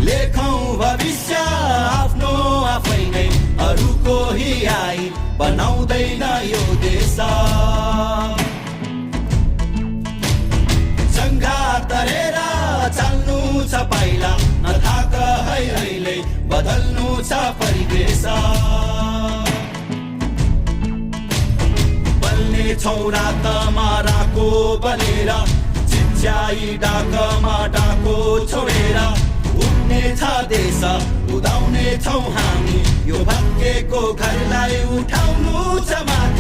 लेखौं भविष्य आफ्नो आफै नै अरूको हियाई बनाउँदैन यो देश जङ्घा तरेर चाल्नु छ पाइला नथाक है अहिले बदल्नु छ परिवेश बल्ने छौ रातमा राको बनेर चिच्याई डाकमा डाको छोडेर उड्ने छ देश उदाउने छौ हामी यो भाग्यको घरलाई उठाउनु छ माथि